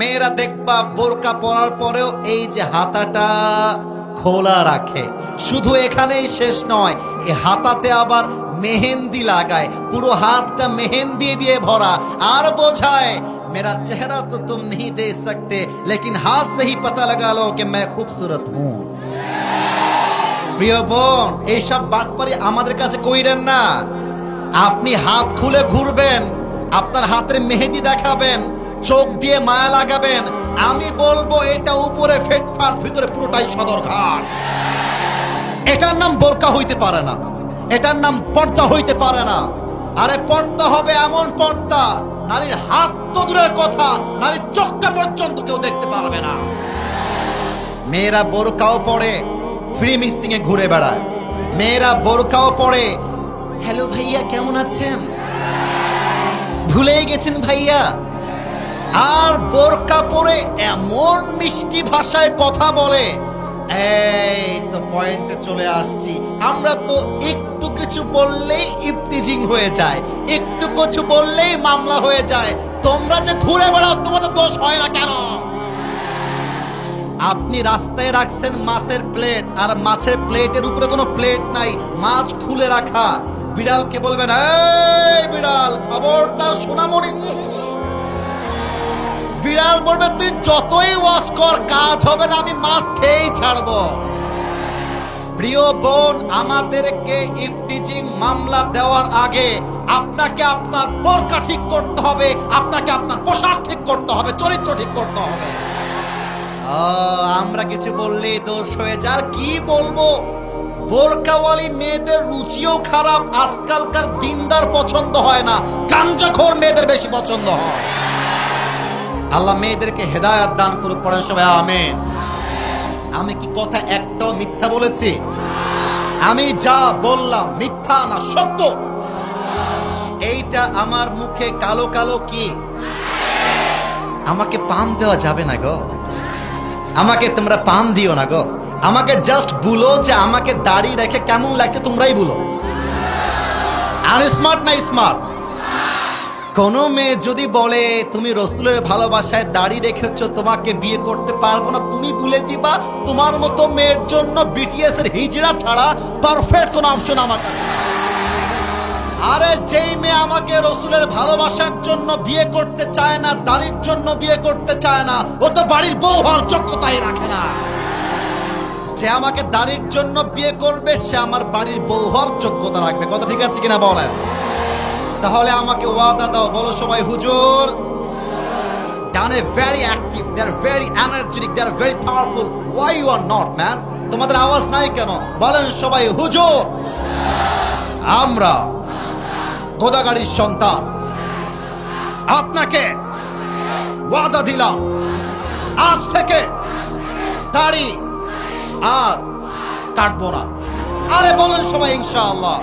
মেয়েরা দেখবা বোরকা পরার পরেও এই যে হাতাটা খোলা রাখে। শুধু এখানেই শেষ নয়, এই হাতাতে আবার মেহেন্দি লাগায়, পুরো হাতটা মেহেন্দি দিয়ে ভরা, আর বোঝায় मेरा चेहरा तो तुम नहीं देख सकते लेकिन हाथ से ही पता लगा लो कि मैं खूबसूरत हूं। প্রিয় বোন, এইসব বাটপারি আমাদের কাছে কইরেন না। আপনি হাত খুলে ঘুরবেন, আপনার হাতের মেহেদি দেখাবেন, চোখ দিয়ে মায়া লাগাবেন, আমি বলবো এটা উপরে ফেটফাট, ভিতরে পুরোটাই সদরঘাট। এটার নাম বোরকা হইতে পারে না, এটার নাম পর্দা হইতে পারে না। আরে পর্দা হবে এমন পর্দা, নারীর হাত তো দূরের কথা, নারীর চোখটা পর্যন্ত কেউ দেখতে পারবে না। মেয়েরা বোরকাও পরে ফ্রি মিক্সিং এ ঘুরে বেড়ায়, মেয়েরা বোরকাও পরে হ্যালো ভাইয়া কেমন আছেন, ভুলেই গেছেন ভাইয়া। আর বোরকা পরে এমন মিষ্টি ভাষায় কথা বলে, এই তো পয়েন্টে চলে আসছি, আমরা তো একটু কিছু বললেই ইফতিজিং হয়ে যায়, একটু কিছু বললেই মামলা হয়ে যায়। তোমরা যে ঘুরে বেড়াও, তোমাদের দোষ হয় না কেন? আপনি রাস্তায় রাখছেন মাছের প্লেট, আর মাছের প্লেটের উপরে কোনো প্লেট নাই, মাছ খুলে রাখা। বিড়ালকে বলবেন এই বিড়াল খবরদার সোনামণি, বিড়াল বলবে তুই যতই ওয়াশ কর কাজ হবে না, আমি মাছ খেয়েই ছাড়বো। প্রিয় বোন, আমাদেরকে ইফতিজিং মামলা দেওয়ার আগে আপনাকে আপনার বোরকা ঠিক করতে হবে, আপনাকে আপনার পোশাক ঠিক করতে হবে, চরিত্র ঠিক করতে হবে। আমরা কিছু বললেই দোষ হয়ে যায়। আর কি বলবো, বোরকাওয়ালি মেয়েদের রুচিও খারাপ, আজকালকার দিনদার পছন্দ হয় না, গাঞ্জাখোর মেয়েদের বেশি পছন্দ হয়। আল্লাহ মেয়েদেরকে হেদায়েত দান করুক, পড়েন সবাই আমিন। আমি কি কথা একটাও মিথ্যা বলেছি? আমি যা বললাম মিথ্যা না, সত্য। এইটা আমার মুখে কালো কালো কি? আমাকে পাম দেওয়া যাবে না গো, আমাকে তোমরা পাম দিও না গো। আমাকে জাস্ট বলো যে আমাকে দাড়ি রেখে কেমন লাগছে, তোমরাই বলো। আনস্মার্ট না স্মার্ট? কোন মেয়ে যদি বলে তুমি রসুলের ভালোবাসায় দাড়ি রেখেছো, তোমাকে বিয়ে করতে পারবো না, তুমি বলে দিবা তোমার মতো মেয়ের জন্য বিটিএস এর হিজড়া ছাড়া পারফেক্ট কোন অপশন আমার কাছে নাই। আরে যেই মেয়ে আমাকে রসুলের ভালোবাসার জন্য বিয়ে করতে চায় না, দাড়ির জন্য বিয়ে করতে চায় না, ও তো বাড়ির বউ হওয়ার যোগ্যতাই রাখে না। যে আমাকে দাড়ির জন্য বিয়ে করবে, সে আমার বাড়ির বউ হওয়ার যোগ্যতা রাখবে। কথা ঠিক আছে কিনা বলেন? তাহলে আমাকে ওয়াদা দাও, বলো সবাই হুজুর। Done are very active, they are very energetic, they are very powerful. Why you are not, man? তোমাদের আওয়াজ নাই কেন? বলেন সবাই হুজুর। আমরা গোদাগাড়ির সন্তান, আপনাকে ওয়াদা দিলাম আজ থেকে দাড়ি আর কাটবো না। আরে বলেন সবাই ইনশাআল্লাহ।